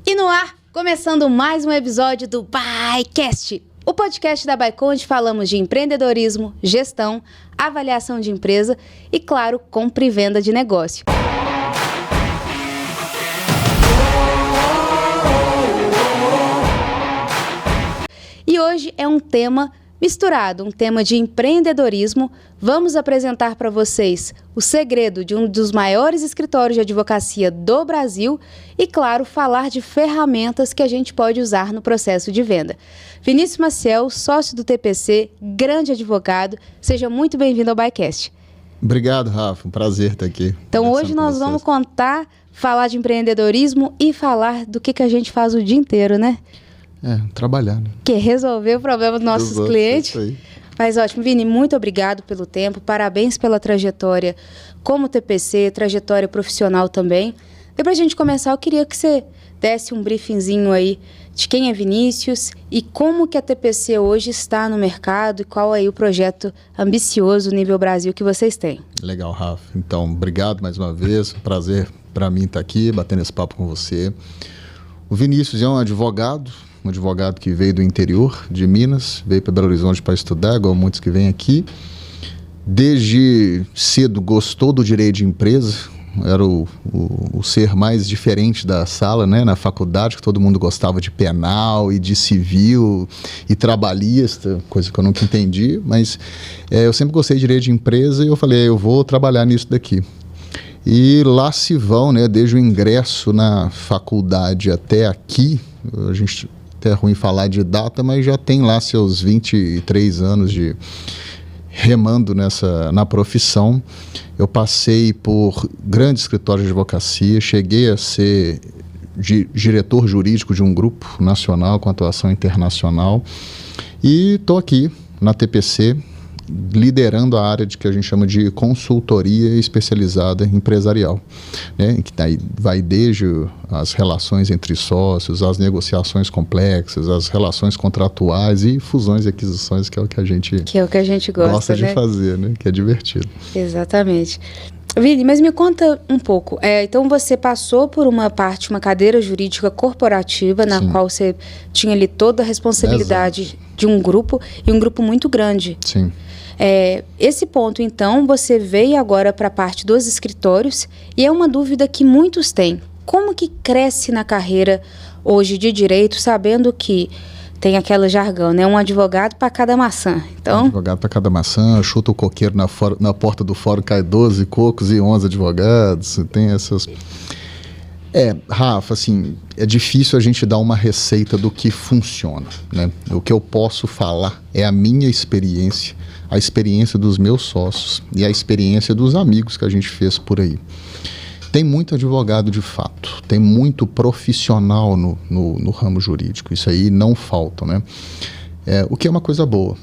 E no ar, começando mais um episódio do BaiCast, o podcast da Baicon, onde falamos de empreendedorismo, gestão, avaliação de empresa e, claro, compra e venda de negócio. E hoje é um tema misturado, um tema de empreendedorismo. Vamos apresentar para vocês o segredo de um dos maiores escritórios de advocacia do Brasil e, claro, falar de ferramentas que a gente pode usar no processo de venda. Vinícius Maciel, sócio do TPC, grande advogado, seja muito bem-vindo ao BaiCast. Obrigado, Rafa, um prazer estar aqui. Então hoje nós vamos falar de empreendedorismo e falar do que a gente faz o dia inteiro, né? Trabalhar, né? Que é resolver o problema dos nossos clientes. Mas ótimo, Vini, muito obrigado pelo tempo, parabéns pela trajetória como TPC, trajetória profissional também. E pra gente começar, eu queria que você desse um briefingzinho aí de quem é Vinícius e como que a TPC hoje está no mercado e qual aí o projeto ambicioso nível Brasil que vocês têm. Legal, Rafa. Então, obrigado mais uma vez, prazer para mim estar aqui, batendo esse papo com você. O Vinícius é um advogado que veio do interior de Minas, veio para Belo Horizonte para estudar, igual muitos que vêm aqui. Desde cedo gostou do direito de empresa, era o ser mais diferente da sala, né? Na faculdade, que todo mundo gostava de penal e de civil e trabalhista, coisa que eu nunca entendi, mas eu sempre gostei de direito de empresa e eu falei, eu vou trabalhar nisso daqui. E lá se vão, né? Desde o ingresso na faculdade até aqui, a gente... É ruim falar de data, mas já tem lá seus 23 anos de remando na profissão. Eu passei por grandes escritórios de advocacia, cheguei a ser diretor jurídico de um grupo nacional com atuação internacional e estou aqui na TPC liderando a área que a gente chama de consultoria especializada empresarial, né? Que daí vai desde as relações entre sócios, as negociações complexas, as relações contratuais e fusões e aquisições, que é o que a gente gosta de fazer, né? Que é divertido. Exatamente. Vini, mas me conta um pouco. Então você passou por uma cadeira jurídica corporativa, na qual você tinha ali toda a responsabilidade de um grupo, e um grupo muito grande. Sim. Esse ponto, então, você veio agora para a parte dos escritórios, e é uma dúvida que muitos têm. Como que cresce na carreira hoje de direito, sabendo que tem aquele jargão, né? Um advogado para cada maçã. Então... Um advogado para cada maçã, chuta o coqueiro na porta do fórum, cai 12 cocos e 11 advogados, tem essas... Rafa, assim, é difícil a gente dar uma receita do que funciona, né? O que eu posso falar é a minha experiência, a experiência dos meus sócios e a experiência dos amigos que a gente fez por aí. Tem muito advogado de fato, tem muito profissional no ramo jurídico, isso aí não falta, né? O que é uma coisa boa,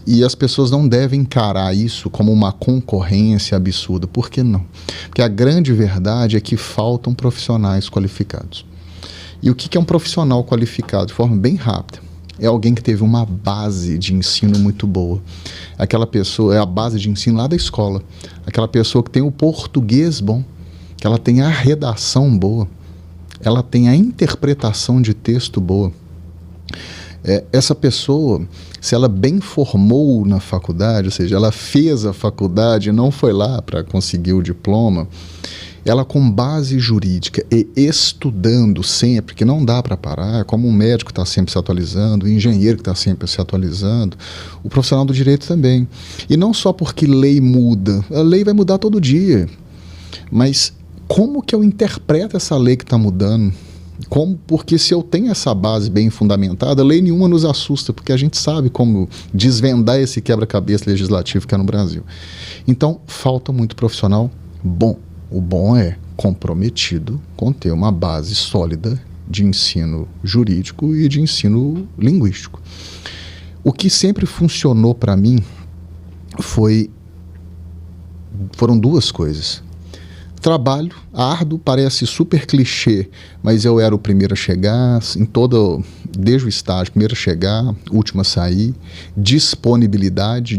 e as pessoas não devem encarar isso como uma concorrência absurda. Por que não? Porque a grande verdade é que faltam profissionais qualificados. E o que é um profissional qualificado? De forma bem rápida. É alguém que teve uma base de ensino muito boa. Aquela pessoa é a base de ensino lá da escola. Aquela pessoa que tem o português bom, que ela tem a redação boa, ela tem a interpretação de texto boa. Essa pessoa, se ela bem formou na faculdade, ou seja, ela fez a faculdade e não foi lá para conseguir o diploma, ela com base jurídica e estudando sempre, que não dá para parar, como um médico está sempre se atualizando, o engenheiro que está sempre se atualizando, o profissional do direito também. E não só porque lei muda, a lei vai mudar todo dia, mas como que eu interpreto essa lei que está mudando? Porque se eu tenho essa base bem fundamentada, lei nenhuma nos assusta, porque a gente sabe como desvendar esse quebra-cabeça legislativo que é no Brasil. Então, falta muito profissional bom. O bom é comprometido com ter uma base sólida de ensino jurídico e de ensino linguístico. O que sempre funcionou para mim foram duas coisas. trabalho árduo, parece super clichê, mas eu era o primeiro a chegar, desde o estágio, primeiro a chegar, último a sair. Disponibilidade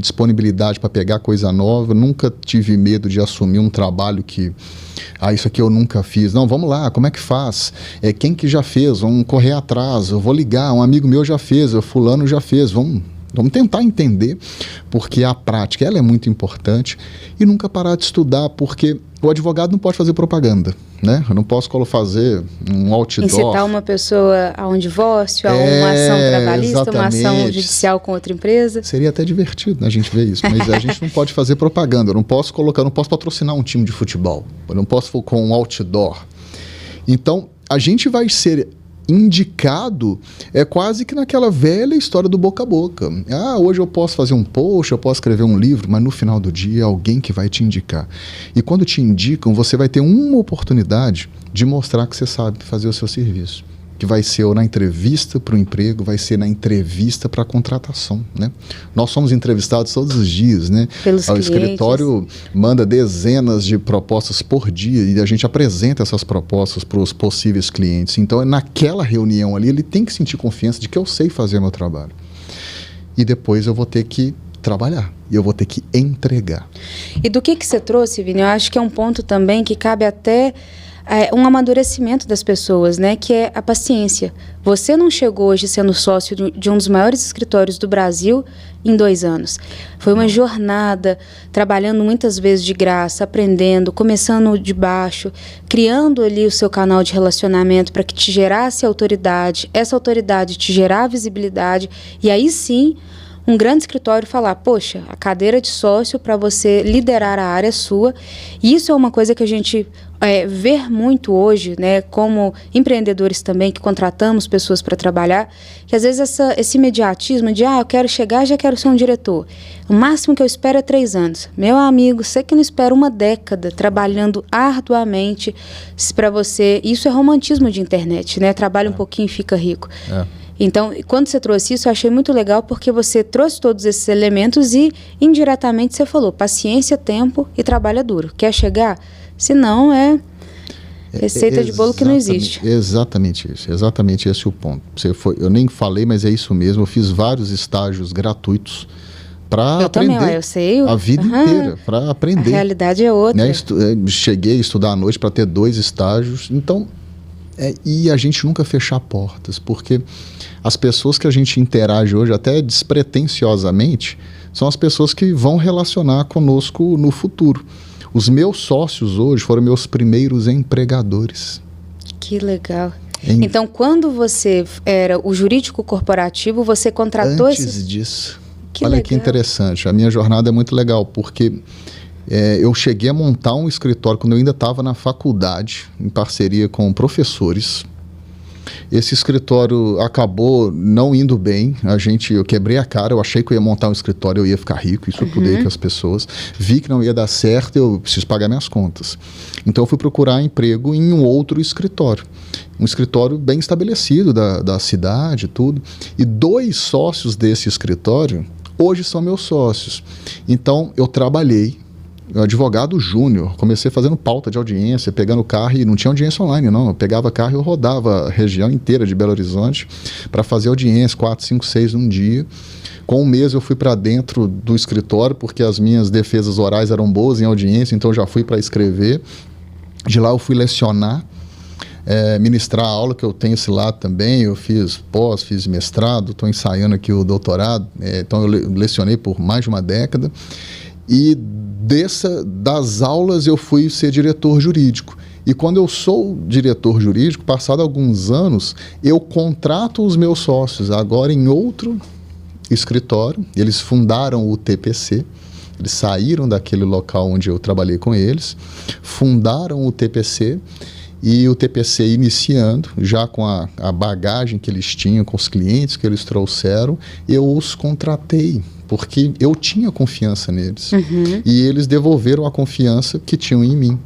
para pegar coisa nova. Nunca tive medo de assumir um trabalho que, isso aqui eu nunca fiz. Não, vamos lá, como é que faz? Quem que já fez? Vamos correr atrás, eu vou ligar, um amigo meu já fez, fulano já fez, vamos tentar entender, porque a prática ela é muito importante, e nunca parar de estudar, porque o advogado não pode fazer propaganda, né? Eu não posso fazer um outdoor. Incitar uma pessoa a um divórcio, a uma ação trabalhista, exatamente. Uma ação judicial com outra empresa. Seria até divertido, né, a gente ver isso, mas a gente não pode fazer propaganda, eu não posso patrocinar um time de futebol, eu não posso com um outdoor. Então, a gente vai ser indicado quase que naquela velha história do boca a boca. Hoje eu posso fazer um post, eu posso escrever um livro, mas no final do dia é alguém que vai te indicar. E quando te indicam, você vai ter uma oportunidade de mostrar que você sabe fazer o seu serviço. Que vai ser ou na entrevista para o emprego, vai ser na entrevista para a contratação, né? Nós somos entrevistados todos os dias, né? Pelos clientes. O escritório manda dezenas de propostas por dia e a gente apresenta essas propostas para os possíveis clientes. Então, naquela reunião ali, ele tem que sentir confiança de que eu sei fazer meu trabalho. E depois eu vou ter que trabalhar e eu vou ter que entregar. E do que você trouxe, Vini? Eu acho que é um ponto também que cabe até um amadurecimento das pessoas, né? Que é a paciência. Você não chegou hoje sendo sócio de um dos maiores escritórios do Brasil em 2 anos. Foi uma jornada, trabalhando muitas vezes de graça, aprendendo, começando de baixo, criando ali o seu canal de relacionamento para que te gerasse autoridade, essa autoridade te gerar visibilidade, e aí sim um grande escritório falar, poxa, a cadeira de sócio para você liderar a área é sua. E isso é uma coisa que a gente vê muito hoje, né, como empreendedores também, que contratamos pessoas para trabalhar, que às vezes esse imediatismo de, eu quero chegar, já quero ser um diretor. O máximo que eu espero é 3 anos. Meu amigo, você que não espera 1 década trabalhando arduamente para você, isso é romantismo de internet, né? Trabalha um pouquinho e fica rico. Então, quando você trouxe isso, eu achei muito legal, porque você trouxe todos esses elementos e, indiretamente, você falou paciência, tempo e trabalho duro. Quer chegar? Se não, é receita de bolo que não existe. Exatamente isso. Exatamente esse é o ponto. Eu nem falei, mas é isso mesmo. Eu fiz vários estágios gratuitos para aprender também, eu sei. A vida inteira, para aprender. A realidade é outra. Né? Cheguei a estudar à noite para ter 2 estágios. Então, e a gente nunca fechar portas, porque as pessoas que a gente interage hoje, até despretensiosamente, são as pessoas que vão relacionar conosco no futuro. Os meus sócios hoje foram meus primeiros empregadores. Que legal. Então, quando você era o jurídico corporativo, você contratou Antes disso. Olha que interessante. A minha jornada é muito legal, porque eu cheguei a montar um escritório quando eu ainda estava na faculdade, em parceria com professores. Esse escritório acabou não indo bem. Eu quebrei a cara, eu achei que eu ia montar um escritório, eu ia ficar rico, isso eu pudei com as pessoas. Vi que não ia dar certo, eu preciso pagar minhas contas. Então eu fui procurar emprego em um outro escritório. Um escritório bem estabelecido da cidade e tudo. E 2 sócios desse escritório hoje são meus sócios. Então eu trabalhei, advogado júnior, comecei fazendo pauta de audiência, pegando carro, e não tinha audiência online não, eu pegava carro e eu rodava a região inteira de Belo Horizonte para fazer audiência, 4, 5, 6 num dia. Com 1 mês eu fui para dentro do escritório, porque as minhas defesas orais eram boas em audiência, então eu já fui para escrever. De lá eu fui lecionar, ministrar a aula, que eu tenho esse lado também. Eu fiz pós, fiz mestrado, estou ensaiando aqui o doutorado, então eu lecionei por mais de 1 década. E das aulas eu fui ser diretor jurídico. E quando eu sou diretor jurídico, passado alguns anos, eu contrato os meus sócios agora em outro escritório. Eles fundaram o TPC, eles saíram daquele local onde eu trabalhei com eles, fundaram o TPC, e o TPC iniciando, já com a bagagem que eles tinham, com os clientes que eles trouxeram, eu os contratei, porque eu tinha confiança neles. E eles devolveram a confiança que tinham em mim.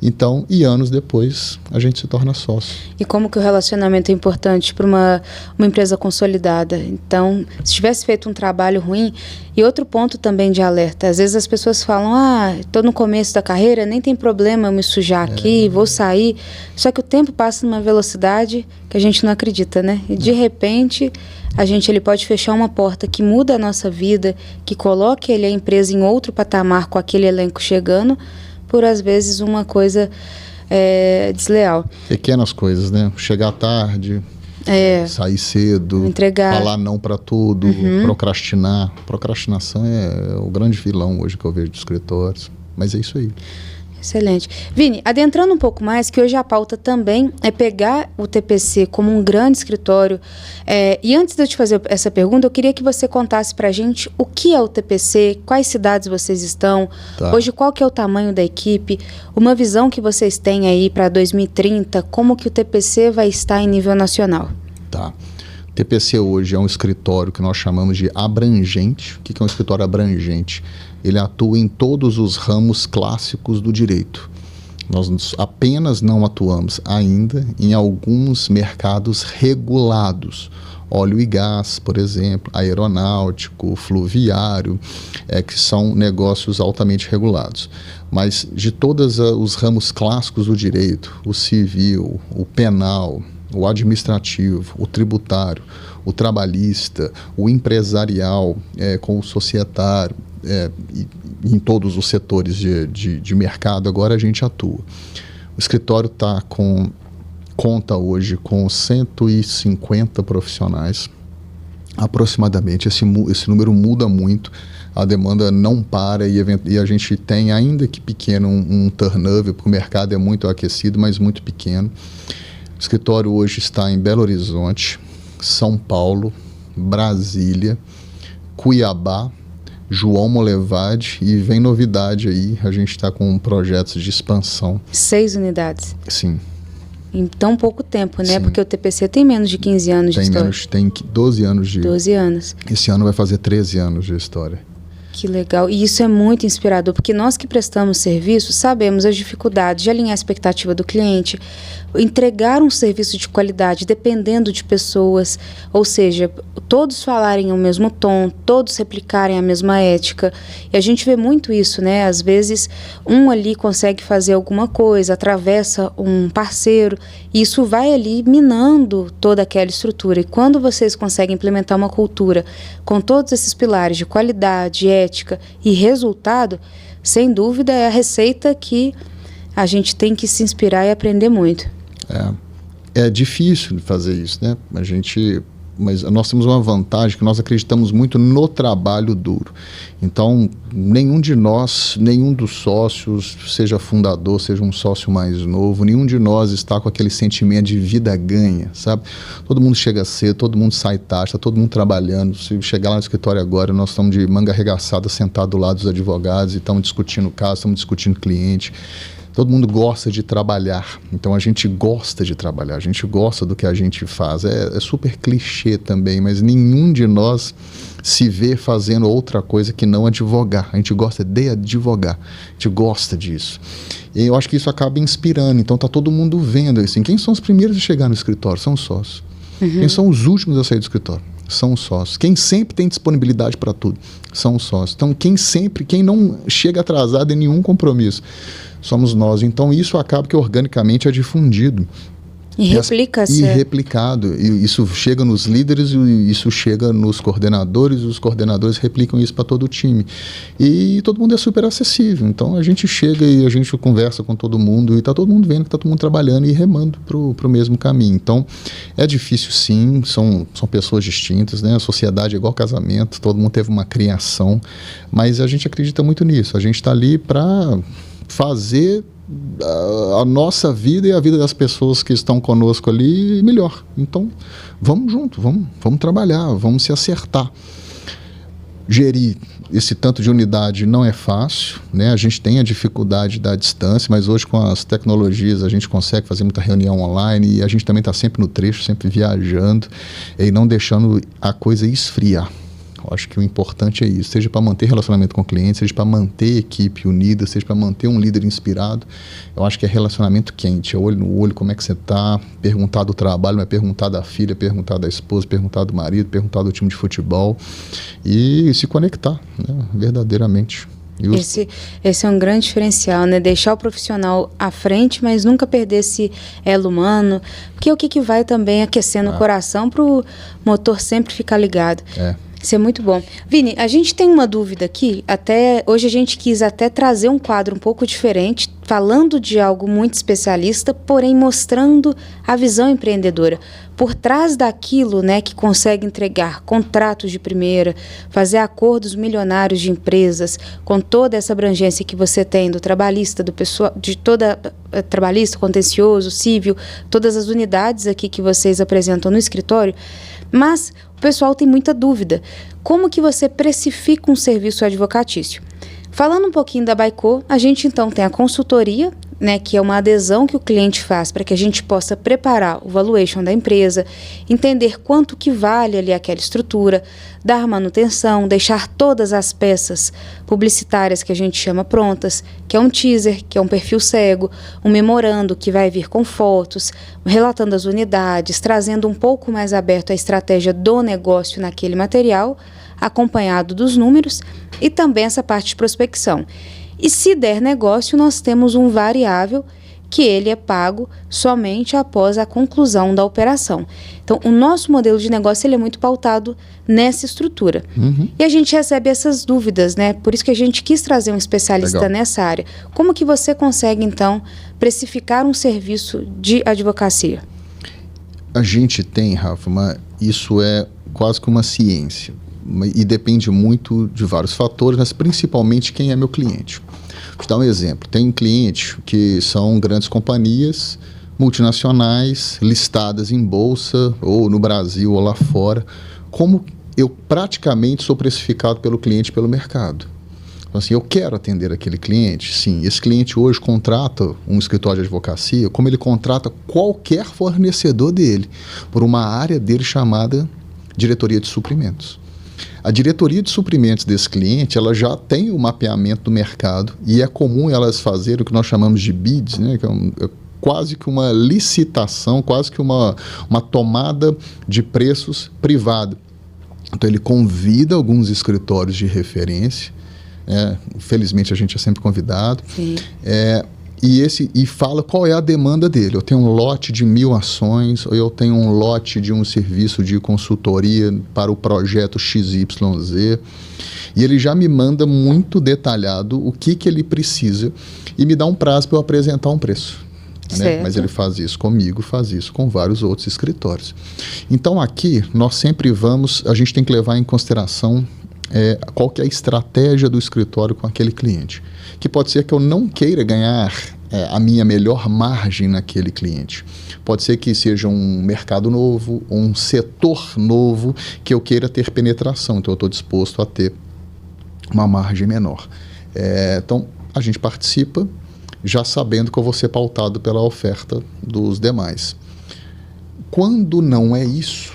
Então, e anos depois, a gente se torna sócio. E como que o relacionamento é importante para uma empresa consolidada. Então, se tivesse feito um trabalho ruim... E outro ponto também de alerta, às vezes as pessoas falam, estou no começo da carreira, nem tem problema eu me sujar aqui, vou sair. Só que o tempo passa numa velocidade que a gente não acredita, né? E de repente, ele pode fechar uma porta que muda a nossa vida, que coloque a empresa em outro patamar com aquele elenco chegando, por às vezes uma coisa desleal. Pequenas coisas, né? Chegar tarde... sair cedo, entregar, falar não para tudo, procrastinar. Procrastinação é o grande vilão hoje que eu vejo dos escritórios. Mas é isso aí. Excelente. Vini, adentrando um pouco mais, que hoje a pauta também é pegar o TPC como um grande escritório. E antes de eu te fazer essa pergunta, eu queria que você contasse para a gente o que é o TPC, quais cidades vocês estão, hoje qual que é o tamanho da equipe, uma visão que vocês têm aí para 2030, como que o TPC vai estar em nível nacional. Tá. O TPC hoje é um escritório que nós chamamos de abrangente. O que é um escritório abrangente? Ele atua em todos os ramos clássicos do direito. Nós apenas não atuamos ainda em alguns mercados regulados. Óleo e gás, por exemplo, aeronáutico, fluviário, que são negócios altamente regulados. Mas de todos os ramos clássicos do direito, o civil, o penal, o administrativo, o tributário, o trabalhista, o empresarial, com o societário, em todos os setores de mercado, agora a gente atua. O escritório conta hoje com 150 profissionais, aproximadamente. Esse número muda muito, a demanda não para e a gente tem, ainda que pequeno, um turnover, porque o mercado é muito aquecido, mas muito pequeno. O escritório hoje está em Belo Horizonte, São Paulo, Brasília, Cuiabá, João Molevade, e vem novidade aí, a gente está com projetos de expansão. 6 unidades? Sim. Em tão pouco tempo, né? Sim. Porque o TPC tem menos de 15 anos de história. Tem 12 anos de... 12 anos. Esse ano vai fazer 13 anos de história. Que legal. E isso é muito inspirador, porque nós que prestamos serviço sabemos as dificuldades de alinhar a expectativa do cliente, entregar um serviço de qualidade dependendo de pessoas, ou seja, todos falarem o mesmo tom, todos replicarem a mesma ética. E a gente vê muito isso, né? Às vezes um ali consegue fazer alguma coisa, atravessa um parceiro, e isso vai ali minando toda aquela estrutura. E quando vocês conseguem implementar uma cultura com todos esses pilares de qualidade, ética e resultado, sem dúvida é a receita que a gente tem que se inspirar e aprender muito. É difícil fazer isso, né? Mas nós temos uma vantagem que nós acreditamos muito no trabalho duro. Então, nenhum de nós, nenhum dos sócios, seja fundador, seja um sócio mais novo, nenhum de nós está com aquele sentimento de vida ganha, sabe? Todo mundo chega cedo, todo mundo sai tarde, está todo mundo trabalhando. Se chegar lá no escritório agora, nós estamos de manga arregaçada, sentado do lado dos advogados, e estamos discutindo caso, estamos discutindo cliente. Todo mundo gosta de trabalhar, então a gente gosta de trabalhar, a gente gosta do que a gente faz. É super clichê também, mas nenhum de nós se vê fazendo outra coisa que não advogar. A gente gosta de advogar, a gente gosta disso. E eu acho que isso acaba inspirando, então tá todo mundo vendo assim, quem são os primeiros a chegar no escritório? São os sócios. Quem são os últimos a sair do escritório? São os sócios. Quem sempre tem disponibilidade para tudo? São os sócios. Então quem não chega atrasado em nenhum compromisso, somos nós. Então isso acaba que organicamente é difundido. E replica-se. E replicado. E isso chega nos líderes, e isso chega nos coordenadores, e os coordenadores replicam isso para todo o time. E todo mundo é super acessível. Então a gente chega e a gente conversa com todo mundo, e está todo mundo vendo que está todo mundo trabalhando e remando para o mesmo caminho. Então é difícil sim, são pessoas distintas, né? A sociedade é igual casamento, todo mundo teve uma criação, mas a gente acredita muito nisso. A gente está ali para fazer a nossa vida e a vida das pessoas que estão conosco ali melhor. Então, vamos junto, vamos trabalhar, vamos se acertar. Gerir esse tanto de unidade não é fácil, né? A gente tem a dificuldade da distância, mas hoje com as tecnologias a gente consegue fazer muita reunião online, e a gente também está sempre no trecho, sempre viajando e não deixando a coisa esfriar. Eu acho que o importante é isso, seja para manter relacionamento com o cliente, seja para manter a equipe unida, seja para manter um líder inspirado. Eu acho que é relacionamento quente, é olho no olho, como é que você está, perguntar do trabalho, mas perguntar da filha, perguntar da esposa, perguntar do marido, perguntar do time de futebol e se conectar, né, verdadeiramente. Esse é um grande diferencial, né? Deixar o profissional à frente, mas nunca perder esse elo humano, porque é o que vai também aquecendo o coração para o motor sempre ficar ligado. Isso é muito bom. Vini, a gente tem uma dúvida aqui, hoje a gente quis até trazer um quadro um pouco diferente, falando de algo muito especialista, porém mostrando a visão empreendedora. Por trás daquilo, né, que consegue entregar contratos de primeira, fazer acordos milionários de empresas, com toda essa abrangência que você tem do trabalhista, do pessoal, de toda trabalhista, contencioso, civil, todas as unidades aqui que vocês apresentam no escritório, mas o pessoal tem muita dúvida. Como que você precifica um serviço advocatício? Falando um pouquinho da Baico, a gente então tem a consultoria, né, que é uma adesão que o cliente faz para que a gente possa preparar o valuation da empresa, entender quanto que vale ali aquela estrutura, dar manutenção, deixar todas as peças publicitárias que a gente chama prontas, que é um teaser, que é um perfil cego, um memorando que vai vir com fotos, relatando as unidades, trazendo um pouco mais aberto a estratégia do negócio naquele material, acompanhado dos números e também essa parte de prospecção. E se der negócio, nós temos um variável que ele é pago somente após a conclusão da operação. Então, o nosso modelo de negócio ele é muito pautado nessa estrutura. E a gente recebe essas dúvidas, né? Por isso que a gente quis trazer um especialista nessa área. Como que você consegue, então, precificar um serviço de advocacia? A gente tem, Rafa, isso é quase que uma ciência. E depende muito de vários fatores, mas principalmente quem é meu cliente. Vou te dar um exemplo. Tem clientes que são grandes companhias multinacionais, listadas em bolsa, ou no Brasil, ou lá fora. Como eu praticamente sou precificado pelo cliente, pelo mercado. Então, assim, eu quero atender aquele cliente, sim. Esse cliente hoje contrata um escritório de advocacia, como ele contrata qualquer fornecedor dele, por uma área dele chamada diretoria de suprimentos. A diretoria de suprimentos desse cliente, ela já tem o mapeamento do mercado e é comum elas fazerem o que nós chamamos de bids, né, que é quase que uma licitação, quase que uma tomada de preços privada. Então, ele convida alguns escritórios de referência, felizmente a gente é sempre convidado, e fala qual é a demanda dele. Eu tenho um lote de 1000 ações, ou eu tenho um lote de um serviço de consultoria para o projeto XYZ. E ele já me manda muito detalhado o que ele precisa e me dá um prazo para eu apresentar um preço. Né? Mas ele faz isso comigo, faz isso com vários outros escritórios. Então aqui nós sempre a gente tem que levar em consideração qual que é a estratégia do escritório com aquele cliente. Que pode ser que eu não queira ganhar a minha melhor margem naquele cliente. Pode ser que seja um mercado novo, ou um setor novo que eu queira ter penetração. Então eu estou disposto a ter uma margem menor. Então a gente participa já sabendo que eu vou ser pautado pela oferta dos demais. Quando não é isso,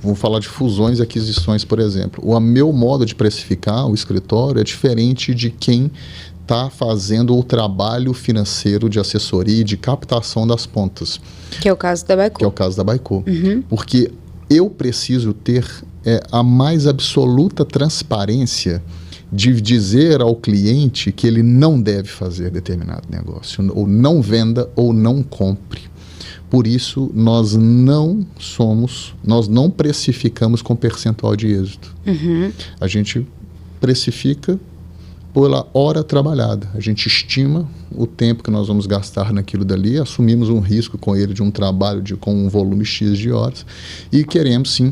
vou falar de fusões e aquisições, por exemplo. O meu modo de precificar o escritório é diferente de quem está fazendo o trabalho financeiro de assessoria e de captação das pontas. Que é o caso da Baico. Que é o caso da Baico. Porque eu preciso ter a mais absoluta transparência de dizer ao cliente que ele não deve fazer determinado negócio, ou não venda ou não compre. Por isso, nós não precificamos com percentual de êxito. A gente precifica pela hora trabalhada. A gente estima o tempo que nós vamos gastar naquilo dali, assumimos um risco com ele de um trabalho com um volume X de horas e queremos, sim,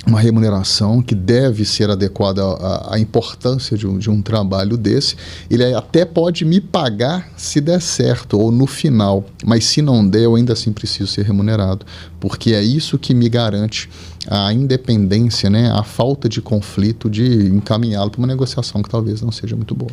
uma remuneração que deve ser adequada à importância de um trabalho desse. Ele até pode me pagar se der certo ou no final, mas se não der, eu ainda assim preciso ser remunerado, porque é isso que me garante a independência, né, a falta de conflito de encaminhá-lo para uma negociação que talvez não seja muito boa.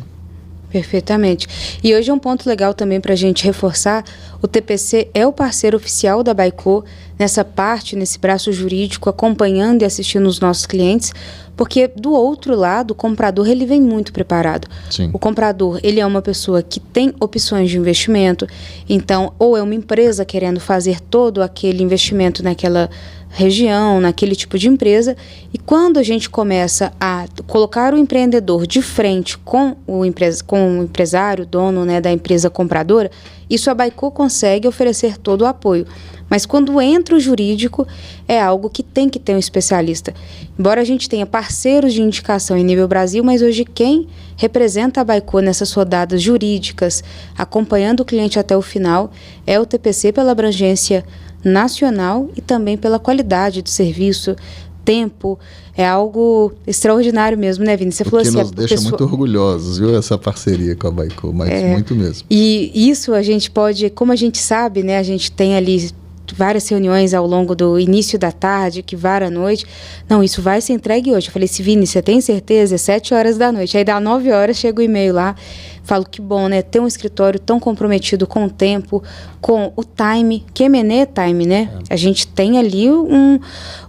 Perfeitamente. E hoje é um ponto legal também para a gente reforçar, o TPC é o parceiro oficial da Baico nessa parte, nesse braço jurídico, acompanhando e assistindo os nossos clientes, porque do outro lado, o comprador ele vem muito preparado. Sim. O comprador ele é uma pessoa que tem opções de investimento, então ou é uma empresa querendo fazer todo aquele investimento naquela região, naquele tipo de empresa, e quando a gente começa a colocar o empreendedor de frente com o empresário, dono, né, da empresa compradora, isso a Baico consegue oferecer todo o apoio. Mas quando entra o jurídico, é algo que tem que ter um especialista. Embora a gente tenha parceiros de indicação em nível Brasil, mas hoje quem representa a Baico nessas rodadas jurídicas, acompanhando o cliente até o final, é o TPC pela abrangência nacional e também pela qualidade do serviço, tempo, é algo extraordinário mesmo, né, Vini? Você falou assim, nos deixa muito orgulhosos, viu, essa parceria com a Baico, mas muito mesmo. E isso a gente pode, como a gente sabe, né, a gente tem ali várias reuniões ao longo do início da tarde, que vara à noite. Não, isso vai ser entregue hoje. Eu falei, Vini, você tem certeza? É 7 horas da noite. Aí dá 9 horas, chega o e-mail lá. Falo que bom, né? Ter um escritório tão comprometido com o tempo, com o time, que é time, né? A gente tem ali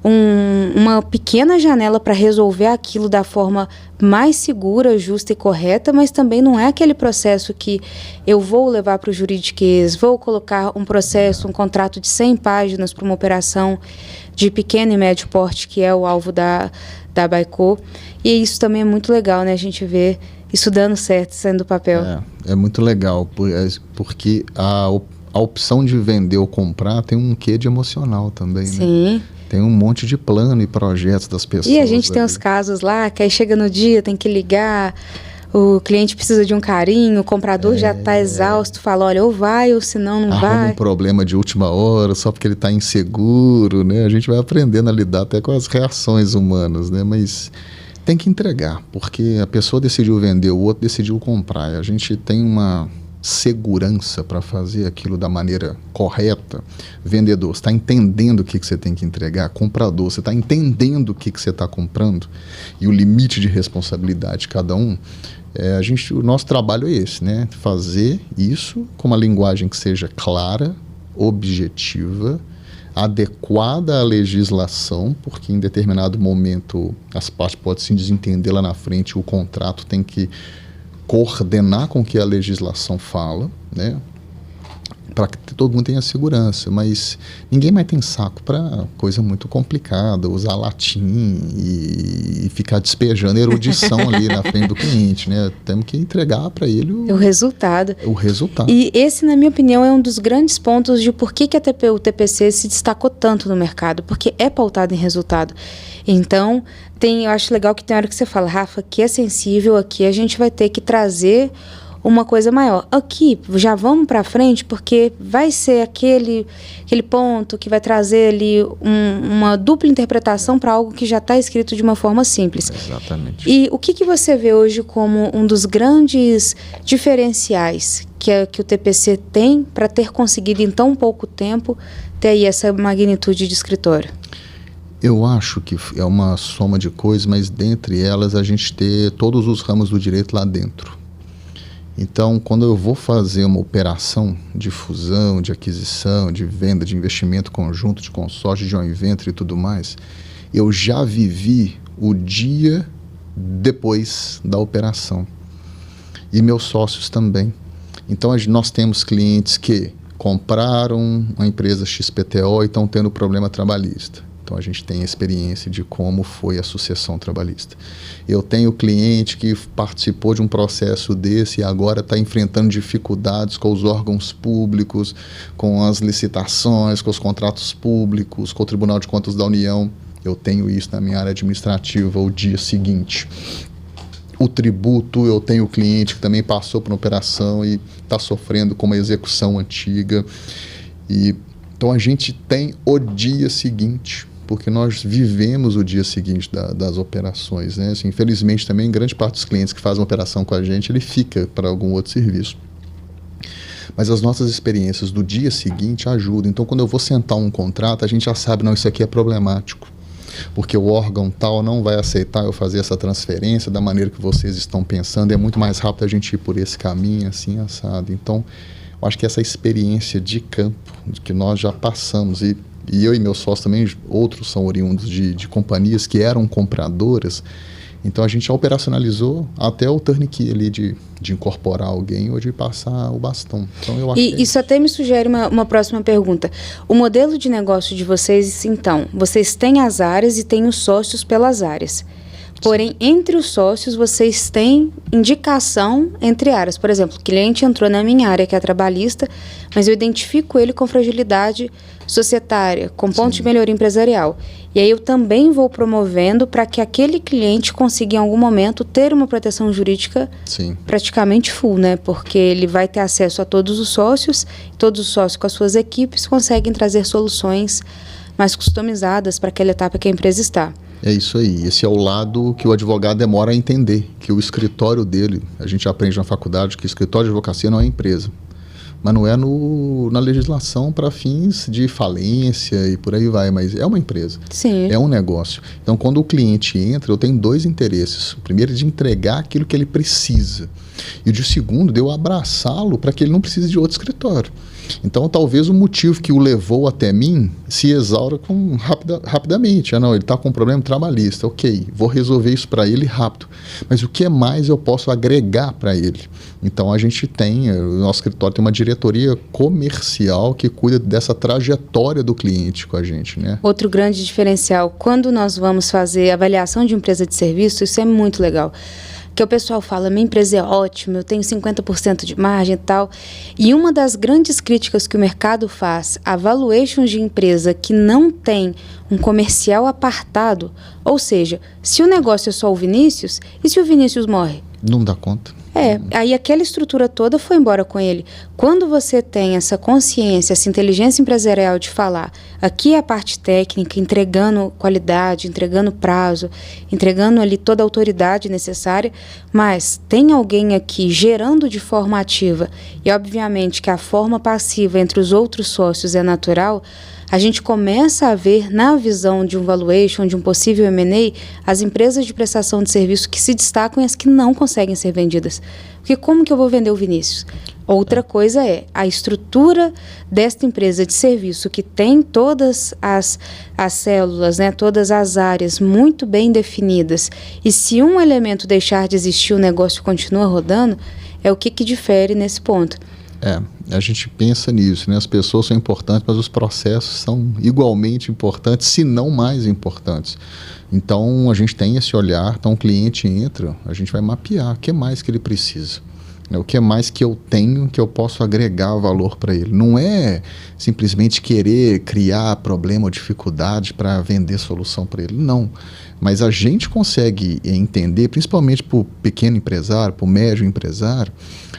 uma pequena janela para resolver aquilo da forma mais segura, justa e correta, mas também não é aquele processo que eu vou levar para o juridiquês, vou colocar um processo, um contrato de 100 páginas para uma operação de pequeno e médio porte, que é o alvo da Baico. E isso também é muito legal, né? A gente vê isso dando certo, saindo do papel. É muito legal, porque a opção de vender ou comprar tem um quê de emocional também, Sim. né? Tem um monte de plano e projetos das pessoas. E a gente tem os casos lá, que aí chega no dia, tem que ligar, o cliente precisa de um carinho, o comprador já está exausto, fala, olha, ou vai, ou senão não vai. Arruma um problema de última hora, só porque ele está inseguro, né? A gente vai aprendendo a lidar até com as reações humanas, né? Mas tem que entregar, porque a pessoa decidiu vender, o outro decidiu comprar. A gente tem uma segurança para fazer aquilo da maneira correta. Vendedor, você está entendendo o que você tem que entregar. Comprador, você está entendendo o que você está comprando e o limite de responsabilidade de cada um. O nosso trabalho é esse, né? Fazer isso com uma linguagem que seja clara, objetiva, adequada à legislação, porque em determinado momento as partes podem se desentender lá na frente, o contrato tem que coordenar com o que a legislação fala, né? Para que todo mundo tenha segurança, mas ninguém mais tem saco para coisa muito complicada, usar latim e ficar despejando erudição ali na frente do cliente, né? Temos que entregar para ele o resultado. O resultado. E esse, na minha opinião, é um dos grandes pontos de por que o TPC se destacou tanto no mercado, porque é pautado em resultado. Então, eu acho legal que tem hora que você fala, Rafa, que é sensível, aqui a gente vai ter que trazer uma coisa maior. Aqui, já vamos para frente, porque vai ser aquele ponto que vai trazer ali uma dupla interpretação para algo que já está escrito de uma forma simples. Exatamente. E o que você vê hoje como um dos grandes diferenciais que o TPC tem para ter conseguido em tão pouco tempo ter aí essa magnitude de escritório? Eu acho que é uma soma de coisas, mas dentre elas a gente ter todos os ramos do direito lá dentro. Então, quando eu vou fazer uma operação de fusão, de aquisição, de venda, de investimento conjunto, de consórcio, de joint venture e tudo mais, eu já vivi o dia depois da operação. E meus sócios também. Então, nós temos clientes que compraram uma empresa XPTO e estão tendo problema trabalhista. Então, a gente tem a experiência de como foi a sucessão trabalhista. Eu tenho cliente que participou de um processo desse e agora está enfrentando dificuldades com os órgãos públicos, com as licitações, com os contratos públicos, com o Tribunal de Contas da União. Eu tenho isso na minha área administrativa o dia seguinte. O tributo, eu tenho cliente que também passou por uma operação e está sofrendo com uma execução antiga. Então, a gente tem o dia seguinte, porque nós vivemos o dia seguinte das operações, né? Assim, infelizmente, também, grande parte dos clientes que fazem uma operação com a gente, ele fica para algum outro serviço. Mas as nossas experiências do dia seguinte ajudam. Então, quando eu vou sentar um contrato, a gente já sabe, não, isso aqui é problemático. porque o órgão tal não vai aceitar eu fazer essa transferência da maneira que vocês estão pensando, é muito mais rápido a gente ir por esse caminho, assim, assado. Então, eu acho que essa experiência de campo, que nós já passamos, e eu e meus sócios também, outros são oriundos de companhias que eram compradoras, então a gente já operacionalizou até o turnkey ali de incorporar alguém ou de passar o bastão. Então, eu acho que isso até me sugere uma próxima pergunta. O modelo de negócio de vocês, então, vocês têm as áreas e têm os sócios pelas áreas. Porém, entre os sócios, vocês têm indicação entre áreas. Por exemplo, o cliente entrou na minha área, que é a trabalhista, mas eu identifico ele com fragilidade societária, com ponto de melhoria empresarial. E aí eu também vou promovendo para que aquele cliente consiga, em algum momento, ter uma proteção jurídica praticamente full, né? Porque ele vai ter acesso a todos os sócios com as suas equipes conseguem trazer soluções mais customizadas para aquela etapa que a empresa está. É isso aí. Esse é o lado que o advogado demora a entender, que o escritório dele, a gente aprende na faculdade que o escritório de advocacia não é empresa, mas não é na legislação para fins de falência e por aí vai, mas é uma empresa. Sim. É um negócio. Então, quando o cliente entra, eu tenho dois interesses. O primeiro é de entregar aquilo que ele precisa. E o segundo, de eu abraçá-lo para que ele não precise de outro escritório. Então, talvez o motivo que o levou até mim se exaura rapidamente. Não, ele está com um problema trabalhista. Ok, vou resolver isso para ele rápido. Mas o que mais eu posso agregar para ele? Então, a gente tem, o nosso escritório tem uma diretoria comercial que cuida dessa trajetória do cliente com a gente, né? Outro grande diferencial, quando nós vamos fazer avaliação de empresa de serviço, isso é muito legal. Que o pessoal fala, minha empresa é ótima, eu tenho 50% de margem e tal. E uma das grandes críticas que o mercado faz a valuations de empresa que não tem um comercial apartado, ou seja, se o negócio é só o Vinícius, e se o Vinícius morre? Não dá conta. Aí aquela estrutura toda foi embora com ele. Quando você tem essa consciência, essa inteligência empresarial de falar, aqui é a parte técnica, entregando qualidade, entregando prazo, entregando ali toda a autoridade necessária, mas tem alguém aqui gerando de forma ativa, e obviamente que a forma passiva entre os outros sócios é natural, a gente começa a ver na visão de um valuation, de um possível M&A, as empresas de prestação de serviço que se destacam e as que não conseguem ser vendidas. Porque como que eu vou vender o Vinícius? Outra coisa é a estrutura desta empresa de serviço que tem todas as células, né, todas as áreas muito bem definidas. E se um elemento deixar de existir, o negócio continua rodando, é o que difere nesse ponto. A gente pensa nisso, né? As pessoas são importantes, mas os processos são igualmente importantes, se não mais importantes. Então, a gente tem esse olhar, então o cliente entra, a gente vai mapear o que mais que ele precisa. O que mais que eu tenho que eu posso agregar valor para ele. Não é simplesmente querer criar problema ou dificuldade para vender solução para ele, não. Mas a gente consegue entender, principalmente para o pequeno empresário, para o médio empresário,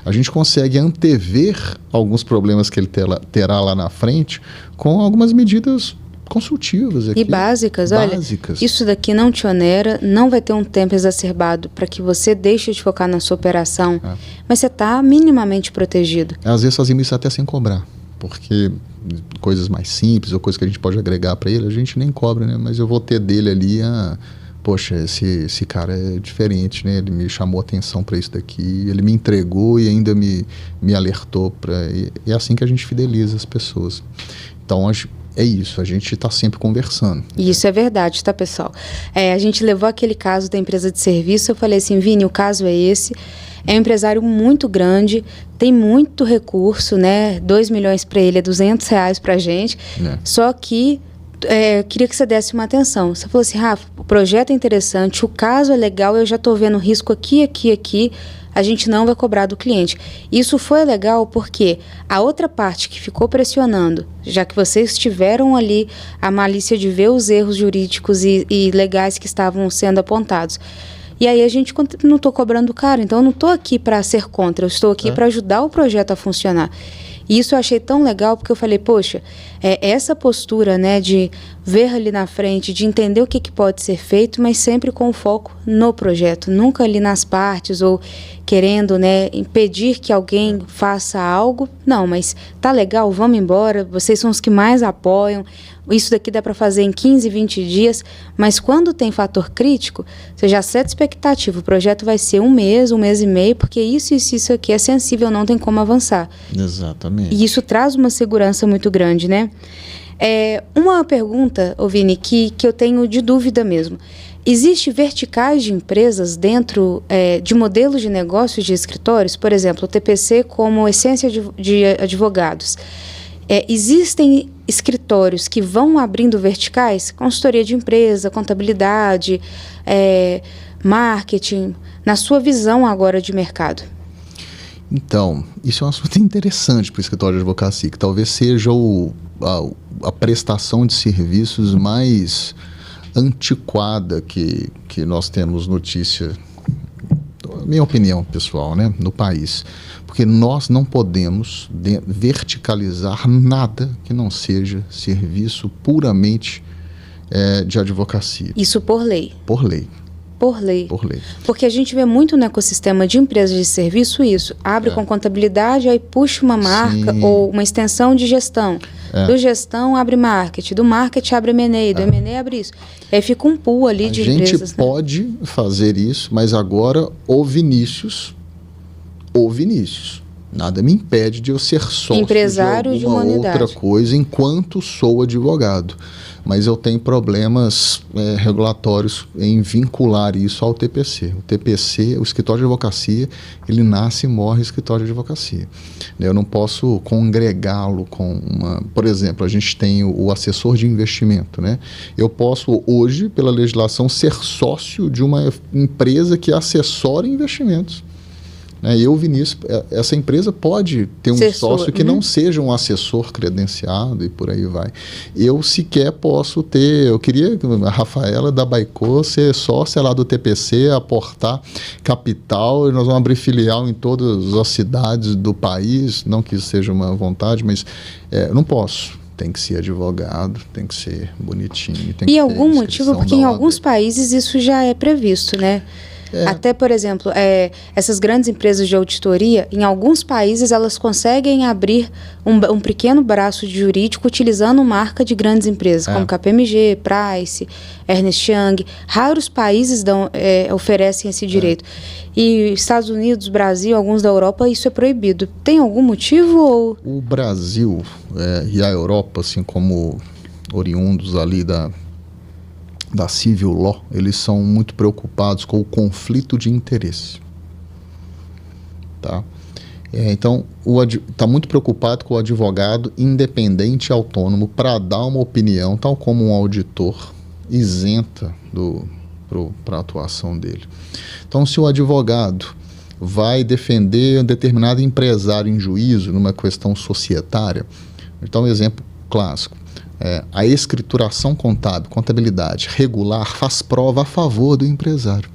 a gente consegue antever alguns problemas que ele terá lá na frente com algumas medidas consultivas aqui. E básicas. Olha, isso daqui não te onera, não vai ter um tempo exacerbado para que você deixe de focar na sua operação, mas você está minimamente protegido. Às vezes fazemos isso até sem cobrar, porque coisas mais simples ou coisas que a gente pode agregar para ele, a gente nem cobra, né? Mas eu vou ter dele ali poxa, esse cara é diferente, né? Ele me chamou atenção para isso daqui, ele me entregou e ainda me alertou. É assim que a gente fideliza as pessoas. Então, é isso, a gente está sempre conversando. E isso é verdade, tá, pessoal? A gente levou aquele caso da empresa de serviço, eu falei assim, Vini, o caso é esse, é um empresário muito grande, tem muito recurso, né? 2 milhões para ele é R$200 para a gente, só que queria que você desse uma atenção. Você falou assim, Rafa, o projeto é interessante, o caso é legal, eu já estou vendo risco aqui, a gente não vai cobrar do cliente. Isso foi legal porque a outra parte que ficou pressionando, já que vocês tiveram ali a malícia de ver os erros jurídicos e legais que estavam sendo apontados. E aí a gente não estou cobrando caro, então eu não estou aqui para ser contra, eu estou aqui para ajudar o projeto a funcionar. E isso eu achei tão legal porque eu falei, poxa, essa postura, né, de ver ali na frente, de entender o que pode ser feito, mas sempre com foco no projeto, nunca ali nas partes ou querendo, né, impedir que alguém faça algo. Não, mas tá legal, vamos embora, vocês são os que mais apoiam, isso daqui dá para fazer em 15, 20 dias, mas quando tem fator crítico, você já seta expectativa, o projeto vai ser um mês e meio, porque isso aqui é sensível, não tem como avançar. Exatamente. E isso traz uma segurança muito grande, né? Uma pergunta, Vini, que eu tenho de dúvida mesmo. Existe verticais de empresas dentro de modelos de negócios de escritórios? Por exemplo, o TPC como essência de advogados. Existem escritórios que vão abrindo verticais? Consultoria de empresa, contabilidade, marketing, na sua visão agora de mercado? Então, isso é um assunto interessante para o escritório de advocacia, que talvez seja a prestação de serviços mais antiquada que nós temos notícia, minha opinião pessoal, né, no país. Porque nós não podemos verticalizar nada que não seja serviço puramente de advocacia. Isso por lei? Por lei. Por lei. Por lei. Porque a gente vê muito no ecossistema de empresas de serviço isso. Abre com contabilidade, aí puxa uma marca ou uma extensão de gestão. Do gestão abre marketing, do marketing abre M&A, do M&A abre isso. Aí fica um pool ali de empresas. A gente pode fazer isso, mas agora o Vinícius, nada me impede de eu ser sócio empresário de alguma outra coisa enquanto sou advogado. Mas eu tenho problemas regulatórios em vincular isso ao TPC. O TPC, o escritório de advocacia, ele nasce e morre escritório de advocacia. Eu não posso congregá-lo com uma... Por exemplo, a gente tem o assessor de investimento, né? Eu posso hoje, pela legislação, ser sócio de uma empresa que assessora investimentos. Eu, Vinícius, essa empresa pode ter um sócio que não seja um assessor credenciado e por aí vai. Eu sequer posso ter... Eu queria a Rafaela da Baicô ser sócia lá do TPC, aportar capital, e nós vamos abrir filial em todas as cidades do país, não que isso seja uma vontade, mas eu não posso. Tem que ser advogado, tem que ser bonitinho. Tem e algum motivo, porque em alguns países isso já é previsto, né? Até, por exemplo, essas grandes empresas de auditoria, em alguns países elas conseguem abrir um pequeno braço jurídico utilizando marca de grandes empresas, como KPMG, Price, Ernst Young. Raros países oferecem esse direito. E Estados Unidos, Brasil, alguns da Europa, isso é proibido. Tem algum motivo? Ou... O Brasil e a Europa, assim como oriundos ali da civil law, eles são muito preocupados com o conflito de interesse. Tá? Então, está muito preocupado com o advogado independente e autônomo para dar uma opinião, tal como um auditor, isenta para a atuação dele. Então, se o advogado vai defender um determinado empresário em juízo numa questão societária, então, um exemplo clássico, a escrituração contábil, contabilidade regular, faz prova a favor do empresário.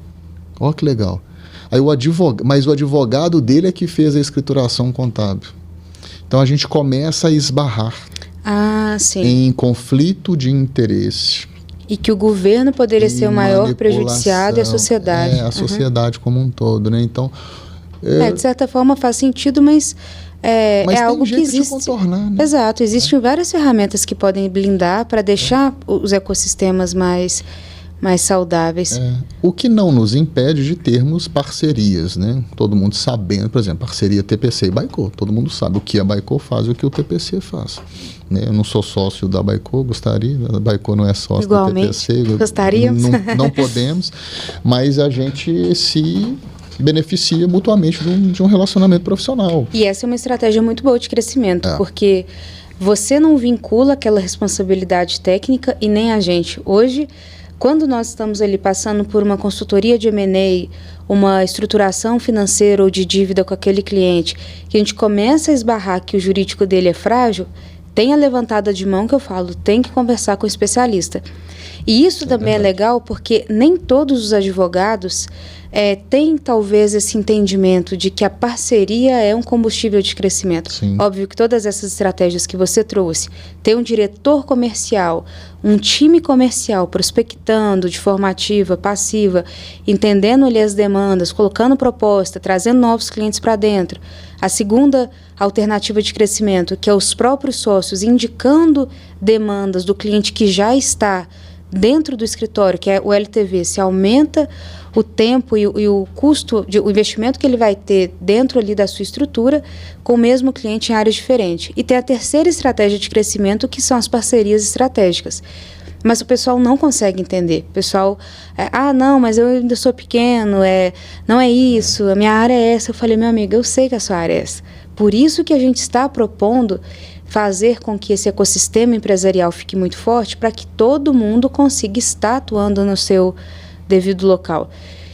Olha que legal. Aí mas o advogado dele é que fez a escrituração contábil. Então a gente começa a esbarrar em conflito de interesse. E que o governo poderia ser o maior prejudiciado e a sociedade. A sociedade como um todo, né? Então, de certa forma faz sentido, mas tem algo jeito que existe. De contornar, né? Exato, existem várias ferramentas que podem blindar para deixar os ecossistemas mais saudáveis. O que não nos impede de termos parcerias, né? Todo mundo sabendo, por exemplo, parceria TPC e Baicô. Todo mundo sabe o que a Baicô faz e o que o TPC faz. Né? Eu não sou sócio da Baicô, gostaria. A Baicô não é sócio da TPC. Gostaríamos. Não podemos, mas a gente se beneficia mutuamente de um relacionamento profissional. E essa é uma estratégia muito boa de crescimento, porque você não vincula aquela responsabilidade técnica e nem a gente. Hoje, quando nós estamos ali passando por uma consultoria de M&A, uma estruturação financeira ou de dívida com aquele cliente, que a gente começa a esbarrar que o jurídico dele é frágil, tem a levantada de mão que eu falo, tem que conversar com o especialista. E isso também é legal porque nem todos os advogados tem talvez esse entendimento de que a parceria é um combustível de crescimento. Sim. Óbvio que todas essas estratégias que você trouxe, ter um diretor comercial, um time comercial prospectando de forma ativa, passiva, entendendo ali as demandas, colocando proposta, trazendo novos clientes para dentro. A segunda alternativa de crescimento, que é os próprios sócios indicando demandas do cliente que já está dentro do escritório, que é o LTV, se aumenta o tempo e o custo, o investimento que ele vai ter dentro ali da sua estrutura com o mesmo cliente em áreas diferentes. E tem a terceira estratégia de crescimento, que são as parcerias estratégicas. Mas o pessoal não consegue entender. O pessoal, não, mas eu ainda sou pequeno, não é isso, a minha área é essa. Eu falei, meu amigo, eu sei que a sua área é essa. Por isso que a gente está propondo fazer com que esse ecossistema empresarial fique muito forte, para que todo mundo consiga estar atuando no seu devido local.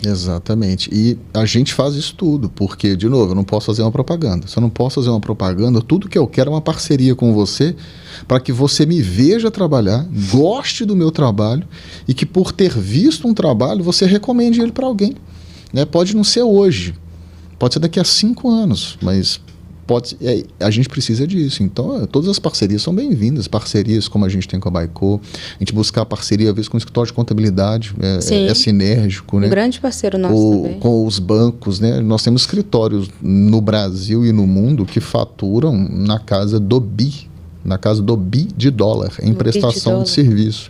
Exatamente. E a gente faz isso tudo, porque, de novo, eu não posso fazer uma propaganda. Se eu não posso fazer uma propaganda, tudo que eu quero é uma parceria com você, para que você me veja trabalhar, goste do meu trabalho e que, por ter visto um trabalho, você recomende ele para alguém. Né? Pode não ser hoje, pode ser daqui a 5 anos, mas a gente precisa disso. Então, todas as parcerias são bem-vindas. Parcerias como a gente tem com a Baico, a gente buscar parceria, às vezes, com o escritório de contabilidade, é sinérgico. Né? Um grande parceiro nosso também. Com os bancos, né? Nós temos escritórios no Brasil e no mundo que faturam na casa do bi de dólar, em prestação de serviço.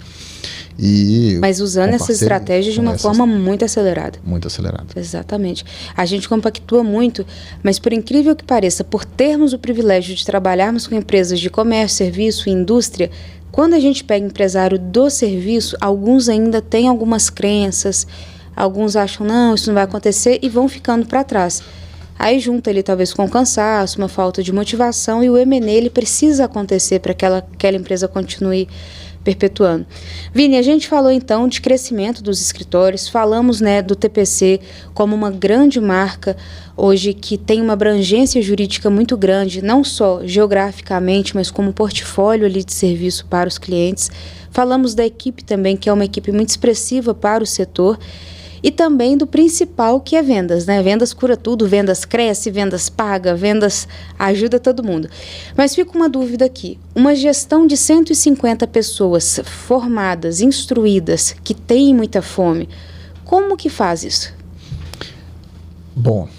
Mas usando essa estratégia de uma forma muito acelerada. Muito acelerada. Exatamente. A gente compactua muito, mas por incrível que pareça, por termos o privilégio de trabalharmos com empresas de comércio, serviço e indústria, quando a gente pega empresário do serviço, alguns ainda têm algumas crenças, alguns acham, não, isso não vai acontecer, e vão ficando para trás. Aí junta ele talvez com cansaço, uma falta de motivação, e o M&A ele precisa acontecer para que aquela empresa continue perpetuando. Vini, a gente falou então de crescimento dos escritórios, falamos, né, do TPC como uma grande marca hoje que tem uma abrangência jurídica muito grande, não só geograficamente, mas como portfólio ali de serviço para os clientes. Falamos da equipe também, que é uma equipe muito expressiva para o setor. E também do principal, que é vendas, né? Vendas cura tudo, vendas cresce, vendas paga, vendas ajuda todo mundo. Mas fica uma dúvida aqui. Uma gestão de 150 pessoas formadas, instruídas, que têm muita fome, como que faz isso? Bom,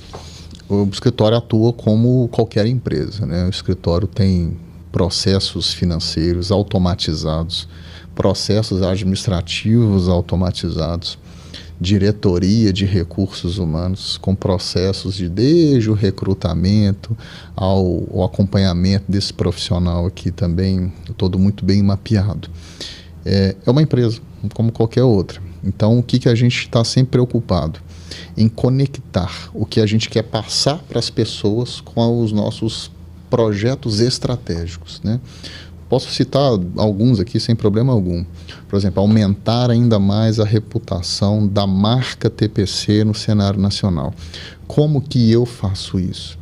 o escritório atua como qualquer empresa, né? O escritório tem processos financeiros automatizados, processos administrativos automatizados, diretoria de recursos humanos, com processos desde o recrutamento ao acompanhamento desse profissional aqui também, todo muito bem mapeado. É uma empresa, como qualquer outra. Então, o que a gente está sempre preocupado? Em conectar o que a gente quer passar para as pessoas com os nossos projetos estratégicos, né? Posso citar alguns aqui sem problema algum. Por exemplo, aumentar ainda mais a reputação da marca TPC no cenário nacional. Como que eu faço isso?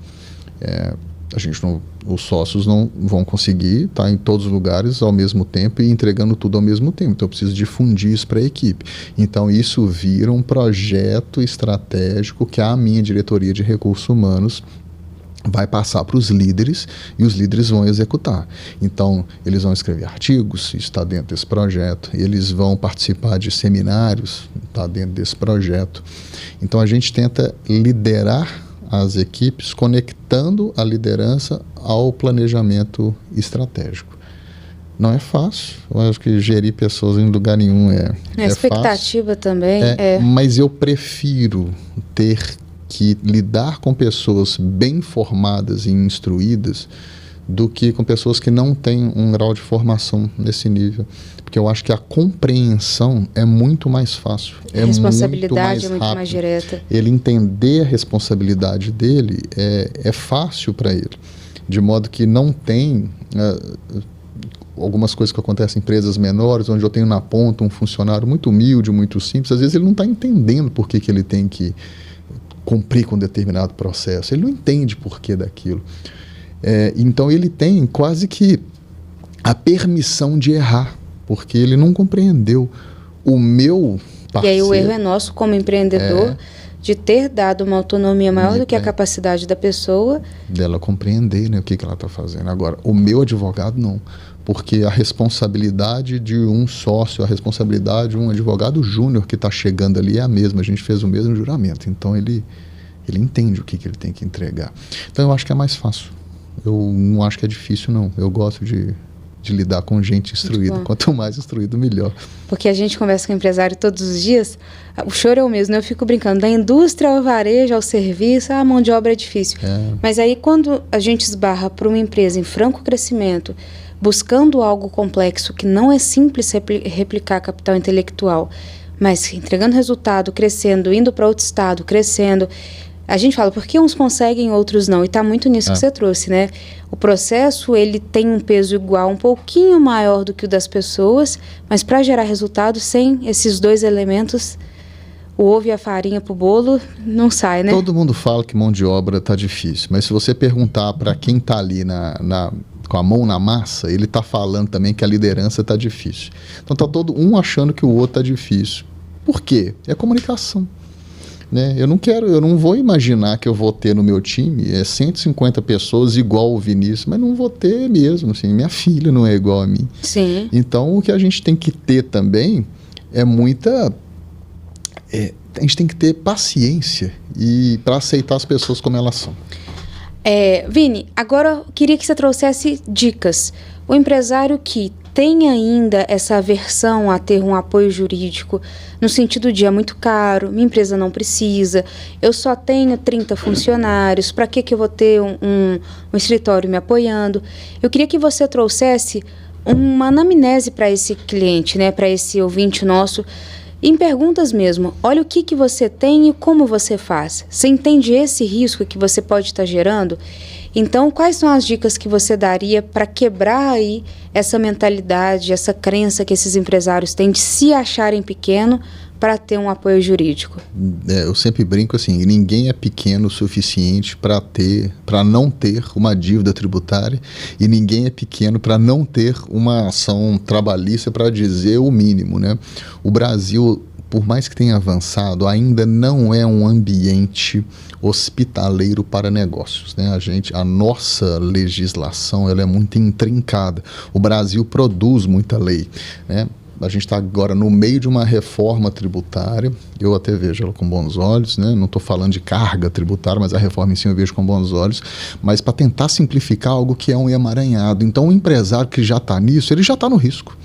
Os sócios não vão conseguir estar em todos os lugares ao mesmo tempo e entregando tudo ao mesmo tempo. Então, eu preciso difundir isso para a equipe. Então, isso vira um projeto estratégico que a minha diretoria de recursos humanos vai passar para os líderes e os líderes vão executar. Então, eles vão escrever artigos, isso está dentro desse projeto, eles vão participar de seminários, está dentro desse projeto. Então, a gente tenta liderar as equipes, conectando a liderança ao planejamento estratégico. Não é fácil, eu acho que gerir pessoas em lugar nenhum é expectativa fácil, também mas eu prefiro ter que lidar com pessoas bem formadas e instruídas do que com pessoas que não têm um grau de formação nesse nível. Porque eu acho que a compreensão é muito mais fácil. A responsabilidade é muito mais direta. Ele entender a responsabilidade dele é fácil para ele. De modo que não tem algumas coisas que acontecem em empresas menores, onde eu tenho na ponta um funcionário muito humilde, muito simples. Às vezes ele não está entendendo por que ele tem que cumprir com um determinado processo. Ele não entende porquê daquilo. Então, ele tem quase que a permissão de errar, porque ele não compreendeu o meu parceiro. E aí o erro é nosso como empreendedor de ter dado uma autonomia maior do que a capacidade da pessoa. Dela compreender, né, o que ela está fazendo. Agora, o meu advogado não, porque a responsabilidade de um sócio, a responsabilidade de um advogado júnior que está chegando ali é a mesma, a gente fez o mesmo juramento, então ele entende o que ele tem que entregar. Então eu acho que é mais fácil, eu não acho que é difícil não, eu gosto de lidar com gente instruída. Quanto mais instruído, melhor. Porque a gente conversa com empresário todos os dias, o choro é o mesmo, né? Eu fico brincando, da indústria ao varejo, ao serviço, a mão de obra é difícil. Mas aí quando a gente esbarra para uma empresa em franco crescimento, buscando algo complexo que não é simples replicar capital intelectual, mas entregando resultado, crescendo, indo para outro estado, crescendo. A gente fala, por que uns conseguem, outros não? E está muito nisso que você trouxe, né? O processo, ele tem um peso igual, um pouquinho maior do que o das pessoas, mas para gerar resultado, sem esses dois elementos, o ovo e a farinha pro bolo, não sai, né? Todo mundo fala que mão de obra está difícil, mas se você perguntar para quem está ali com a mão na massa, ele está falando também que a liderança está difícil. Então está todo um achando que o outro está difícil. Por quê? É comunicação. Né? Eu não vou imaginar que eu vou ter no meu time 150 pessoas igual o Vinícius, mas não vou ter mesmo, assim, minha filha não é igual a mim. Sim. Então o que a gente tem que ter também é a gente tem que ter paciência e para aceitar as pessoas como elas são. Vini, agora eu queria que você trouxesse dicas. O empresário que tem ainda essa aversão a ter um apoio jurídico, no sentido de é muito caro, minha empresa não precisa, eu só tenho 30 funcionários, para que eu vou ter um escritório me apoiando? Eu queria que você trouxesse uma anamnese para esse cliente, né, para esse ouvinte nosso, em perguntas mesmo. Olha o que você tem e como você faz. Você entende esse risco que você pode estar gerando? Então, quais são as dicas que você daria para quebrar aí essa mentalidade, essa crença que esses empresários têm de se acharem pequeno para ter um apoio jurídico? Eu sempre brinco assim, ninguém é pequeno o suficiente para não ter uma dívida tributária e ninguém é pequeno para não ter uma ação trabalhista, para dizer o mínimo, né? O Brasil, por mais que tenha avançado, ainda não é um ambiente hospitaleiro para negócios, né? A nossa legislação, ela é muito intrincada. O Brasil produz muita lei, né? A gente está agora no meio de uma reforma tributária, eu até vejo ela com bons olhos, né? Não estou falando de carga tributária, mas a reforma em si eu vejo com bons olhos, mas para tentar simplificar algo que é um emaranhado. Então o empresário que já está nisso, ele já está no risco.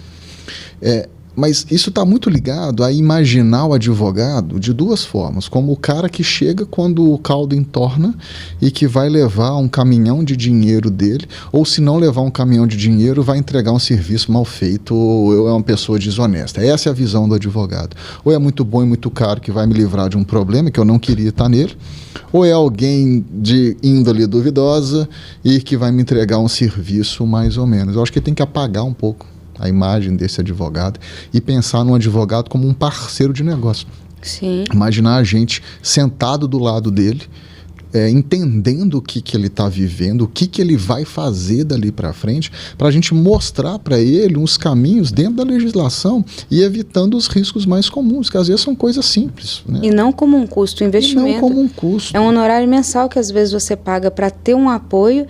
Mas isso está muito ligado a imaginar o advogado de duas formas, como o cara que chega quando o caldo entorna e que vai levar um caminhão de dinheiro dele, ou se não levar um caminhão de dinheiro, vai entregar um serviço mal feito, ou é uma pessoa desonesta. Essa é a visão do advogado. Ou é muito bom e muito caro que vai me livrar de um problema que eu não queria estar nele, ou é alguém de índole duvidosa e que vai me entregar um serviço mais ou menos. Eu acho que tem que apagar um pouco a imagem desse advogado e pensar num advogado como um parceiro de negócio. Sim. Imaginar a gente sentado do lado dele, entendendo o que ele está vivendo, o que ele vai fazer dali para frente, para a gente mostrar para ele uns caminhos dentro da legislação e evitando os riscos mais comuns, que às vezes são coisas simples, né? E não como um custo, um investimento. E não como um custo. É um honorário mensal que às vezes você paga para ter um apoio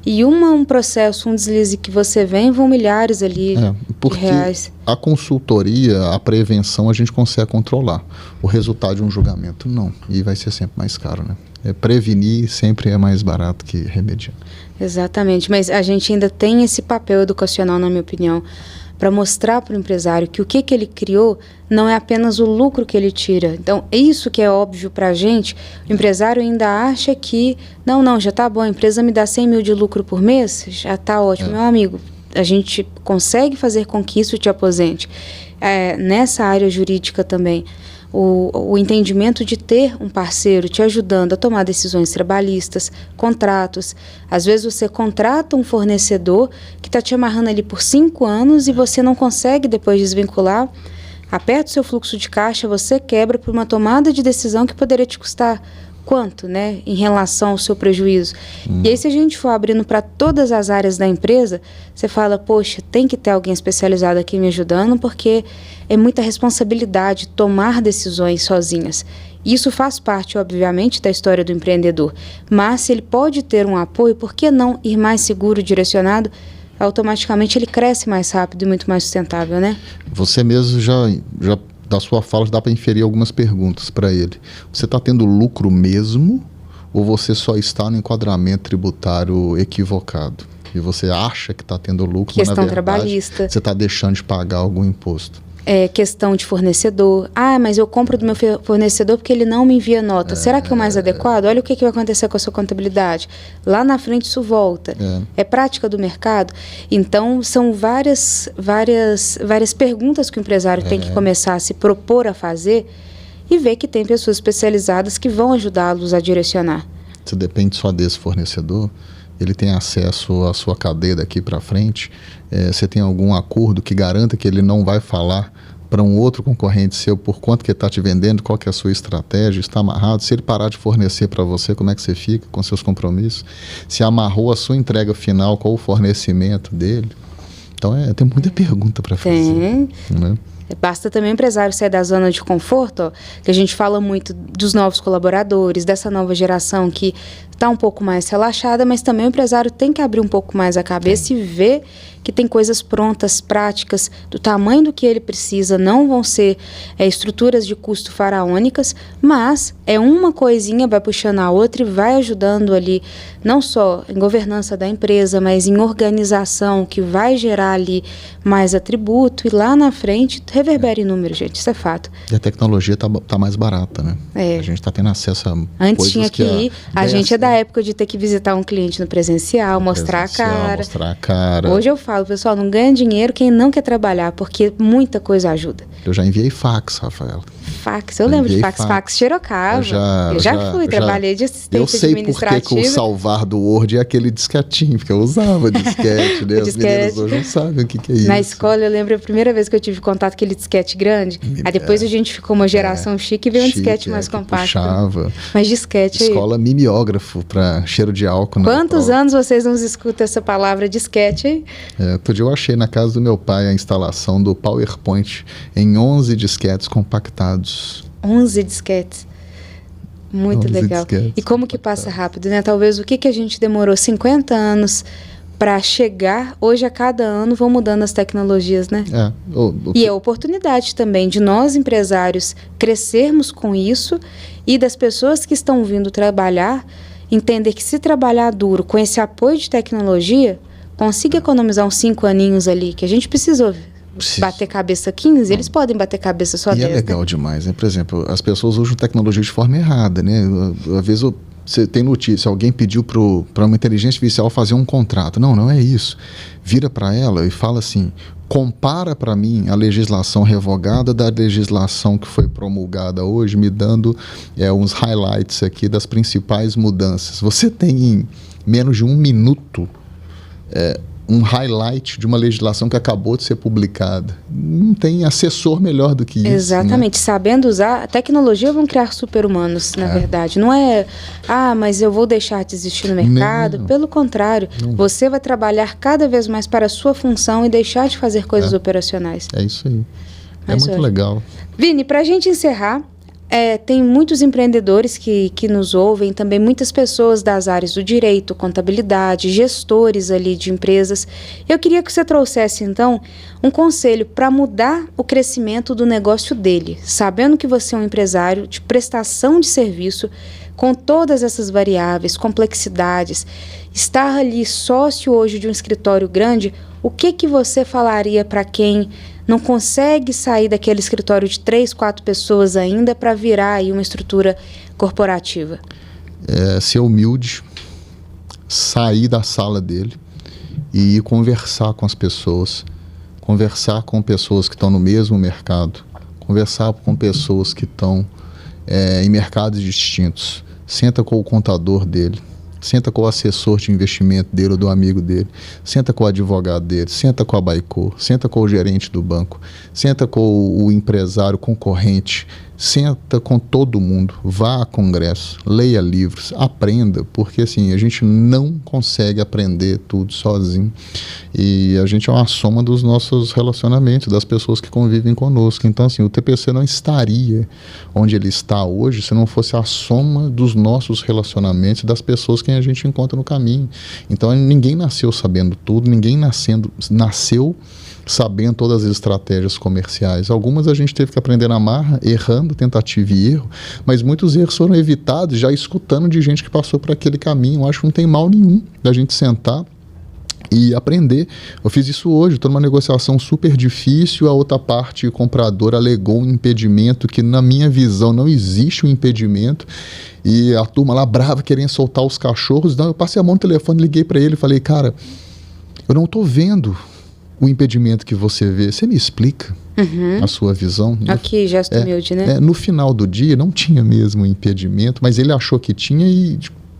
e um processo, um deslize que você vão milhares ali de reais. A consultoria, a prevenção a gente consegue controlar. O resultado de um julgamento não. E vai ser sempre mais caro, né? Prevenir sempre é mais barato que remediar. Exatamente, mas a gente ainda tem esse papel educacional, na minha opinião, para mostrar para o empresário que o que ele criou não é apenas o lucro que ele tira. Então, é isso que é óbvio para a gente. O empresário ainda acha que, não, já está bom, a empresa me dá 100 mil de lucro por mês, já está ótimo. Meu amigo, a gente consegue fazer com que isso te aposente. Nessa área jurídica também, o entendimento de ter um parceiro te ajudando a tomar decisões trabalhistas, contratos. Às vezes você contrata um fornecedor que está te amarrando ali por 5 anos e você não consegue depois desvincular. Aperta o seu fluxo de caixa, você quebra por uma tomada de decisão que poderia te custar quanto, né, em relação ao seu prejuízo. E aí, se a gente for abrindo para todas as áreas da empresa, você fala, poxa, tem que ter alguém especializado aqui me ajudando, porque é muita responsabilidade tomar decisões sozinhas. Isso faz parte, obviamente, da história do empreendedor, mas se ele pode ter um apoio, por que não ir mais seguro, direcionado? Automaticamente ele cresce mais rápido e muito mais sustentável, né? Você mesmo já da sua fala dá para inferir algumas perguntas para ele. Você está tendo lucro mesmo ou você só está no enquadramento tributário equivocado? E você acha que está tendo lucro, mas na verdade trabalhista. Você está deixando de pagar algum imposto. Questão de fornecedor. Mas eu compro do meu fornecedor porque ele não me envia nota. Será que é o mais adequado? Olha o que vai acontecer com a sua contabilidade. Lá na frente isso volta. É prática do mercado. Então, são várias perguntas que o empresário tem que começar a se propor a fazer e ver que tem pessoas especializadas que vão ajudá-los a direcionar. Se depende só desse fornecedor, ele tem acesso à sua cadeia daqui para frente. Você tem algum acordo que garanta que ele não vai falar para um outro concorrente seu por quanto que ele está te vendendo, qual que é a sua estratégia, está amarrado? Se ele parar de fornecer para você, como é que você fica com seus compromissos? Se amarrou a sua entrega final, qual o fornecimento dele? Então, tem muita pergunta para fazer. Né? Basta também o empresário sair da zona de conforto, que a gente fala muito dos novos colaboradores, dessa nova geração que está um pouco mais relaxada, mas também o empresário tem que abrir um pouco mais a cabeça e ver que tem coisas prontas, práticas, do tamanho do que ele precisa, não vão ser estruturas de custo faraônicas, mas uma coisinha vai puxando a outra e vai ajudando ali, não só em governança da empresa, mas em organização, que vai gerar ali mais atributo e lá na frente reverbera em número, gente, isso é fato. E a tecnologia tá mais barata, né? A gente está tendo acesso a Antes tinha que ir, a gente é da época de ter que visitar um cliente no presencial, mostrar a cara. Hoje eu falo, pessoal, não ganha dinheiro quem não quer trabalhar, porque muita coisa ajuda. Eu já enviei fax, Rafael. Fax, eu lembro de fax xerocava. Eu já trabalhei de assistente administrativo. Eu sei por que o salvar do Word é aquele disquetinho, porque eu usava disquete, né? As meninas hoje não sabem o que é isso. Na escola, eu lembro a primeira vez que eu tive contato com aquele disquete grande. Aí depois a gente ficou uma geração chique e veio um disquete mais compacto. Puxava. Mas disquete aí. Escola mimeógrafo para cheiro de álcool. Quantos anos vocês não escutam essa palavra disquete aí? Outro dia eu achei na casa do meu pai a instalação do PowerPoint em 11 disquetes compactados. 11 disquetes. Muito legal. E como que passa rápido, né? Talvez o que a gente demorou 50 anos para chegar, hoje a cada ano vão mudando as tecnologias, né? E a oportunidade também de nós, empresários, crescermos com isso e das pessoas que estão vindo trabalhar, entender que se trabalhar duro com esse apoio de tecnologia, consiga economizar uns 5 aninhos ali, que a gente precisou bater cabeça 15, eles podem bater cabeça só 10. E é legal demais, né? Por exemplo, as pessoas usam tecnologia de forma errada, né? Às vezes você tem notícia, alguém pediu para uma inteligência artificial fazer um contrato. Não é isso. Vira para ela e fala assim, compara para mim a legislação revogada da legislação que foi promulgada hoje, me dando uns highlights aqui das principais mudanças. Você tem em menos de 1 minuto um highlight de uma legislação que acabou de ser publicada. Não tem assessor melhor do que isso. Exatamente. Né? Sabendo usar, a tecnologia vão criar super-humanos, na verdade. Não é, mas eu vou deixar de existir no mercado. Não. Pelo contrário, você vai trabalhar cada vez mais para a sua função e deixar de fazer coisas operacionais. É isso aí. Muito legal. Vini, para a gente encerrar, tem muitos empreendedores que nos ouvem, também muitas pessoas das áreas do direito, contabilidade, gestores ali de empresas. Eu queria que você trouxesse, então, um conselho para mudar o crescimento do negócio dele, sabendo que você é um empresário de prestação de serviço, com todas essas variáveis, complexidades, estar ali sócio hoje de um escritório grande, o que você falaria para quem não consegue sair daquele escritório de 3, 4 pessoas ainda para virar aí uma estrutura corporativa? Ser humilde, sair da sala dele e ir conversar com as pessoas, conversar com pessoas que estão no mesmo mercado, conversar com pessoas que estão em mercados distintos. Senta com o contador dele, senta com o assessor de investimento dele ou do amigo dele, senta com o advogado dele, senta com a Baicor, senta com o gerente do banco, senta com o empresário concorrente, senta com todo mundo, vá a congresso, leia livros, aprenda, porque assim, a gente não consegue aprender tudo sozinho e a gente é uma soma dos nossos relacionamentos, das pessoas que convivem conosco. Então assim, o TPC não estaria onde ele está hoje se não fosse a soma dos nossos relacionamentos, das pessoas que a gente encontra no caminho. Então ninguém nasceu sabendo tudo, ninguém nasceu sabendo todas as estratégias comerciais. Algumas a gente teve que aprender na marra, errando, tentativa e erro, mas muitos erros foram evitados já escutando de gente que passou por aquele caminho. Eu acho que não tem mal nenhum da gente sentar e aprender. Eu fiz isso hoje, estou numa negociação super difícil, a outra parte, o comprador, alegou um impedimento que na minha visão não existe um impedimento, e a turma lá brava querendo soltar os cachorros. Então eu passei a mão no telefone, liguei para ele e falei, cara, eu não estou vendo o impedimento que você vê, você me explica a sua visão? Aqui, gesto humilde, né? No final do dia não tinha mesmo impedimento, mas ele achou que tinha e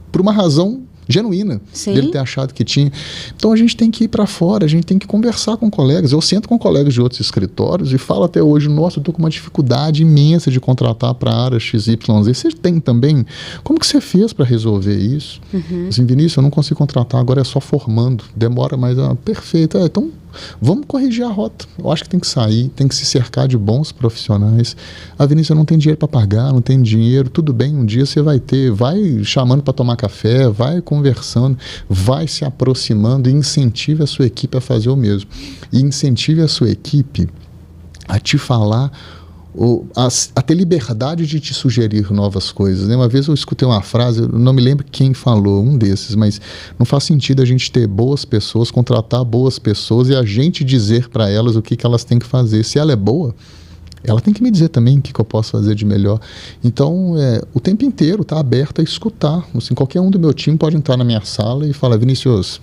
por uma razão genuína, dele ter achado que tinha. Então a gente tem que ir para fora, a gente tem que conversar com colegas. Eu sento com colegas de outros escritórios e falo até hoje, nossa, eu estou com uma dificuldade imensa de contratar para a área XYZ. Você tem também? Como que você fez para resolver isso? Assim, Vinícius, eu não consigo contratar, agora é só formando, demora, mas perfeito. Então vamos corrigir a rota. Eu acho que tem que sair, tem que se cercar de bons profissionais. Vinícius, eu não tenho dinheiro para pagar, não tenho dinheiro. Tudo bem, um dia você vai ter. Vai chamando para tomar café, vai conversando, vai se aproximando e incentive a sua equipe a fazer o mesmo. E incentive a sua equipe a te falar, a ter liberdade de te sugerir novas coisas, né? Uma vez eu escutei uma frase, eu não me lembro quem falou, um desses, mas não faz sentido a gente ter boas pessoas, contratar boas pessoas e a gente dizer para elas o que elas têm que fazer. Se ela é boa, ela tem que me dizer também o que eu posso fazer de melhor. Então, o tempo inteiro está aberto a escutar. Assim, qualquer um do meu time pode entrar na minha sala e falar, Vinícius,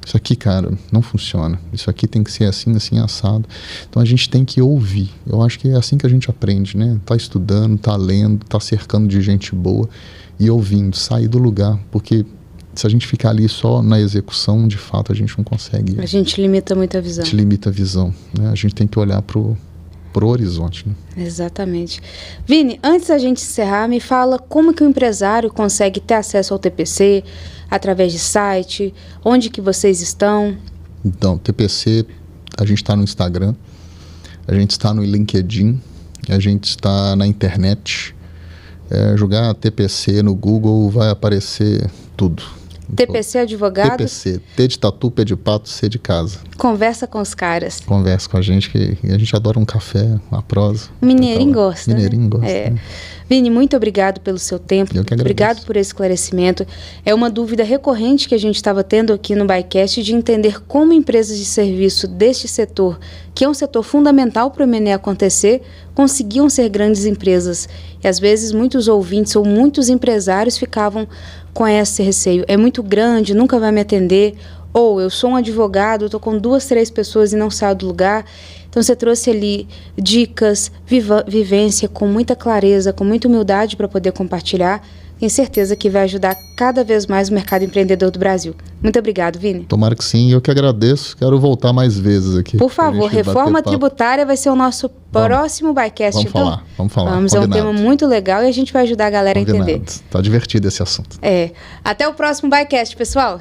isso aqui, cara, não funciona. Isso aqui tem que ser assim, assim, assado. Então a gente tem que ouvir. Eu acho que é assim que a gente aprende, né? Tá estudando, tá lendo, tá cercando de gente boa e ouvindo, sair do lugar. Porque se a gente ficar ali só na execução, de fato, a gente não consegue. A gente limita muito a visão. A gente limita a visão, né? A gente tem que olhar pro horizonte, né? Exatamente. Vini, antes da gente encerrar, me fala como que o empresário consegue ter acesso ao TPC, através de site, onde que vocês estão? Então, TPC, a gente está no Instagram, a gente está no LinkedIn, a gente está na internet. Jogar TPC no Google vai aparecer tudo. TPC Advogados? TPC, T de tatu, P de pato, C de casa. Conversa com os caras. Conversa com a gente, que a gente adora um café, uma prosa. O mineirinho gosta. Mineirinho gosta. Né? Vini, muito obrigado pelo seu tempo. Eu que agradeço. Obrigado por esse esclarecimento. É uma dúvida recorrente que a gente estava tendo aqui no ByCast de entender como empresas de serviço deste setor, que é um setor fundamental para o M&A acontecer, conseguiam ser grandes empresas. E às vezes muitos ouvintes ou muitos empresários ficavam com esse receio. É muito grande, nunca vai me atender. Ou eu sou um advogado, estou com 2, 3 pessoas e não saio do lugar. Então você trouxe ali dicas, vivência com muita clareza, com muita humildade para poder compartilhar. Tenho certeza que vai ajudar cada vez mais o mercado empreendedor do Brasil. Muito obrigado, Vini. Tomara que sim, eu que agradeço. Quero voltar mais vezes aqui. Por favor, reforma tributária vai ser o nosso próximo ByCast. Vamos falar. Vamos, é um tema muito legal e a gente vai ajudar a galera a entender. Tá divertido esse assunto. Até o próximo ByCast, pessoal.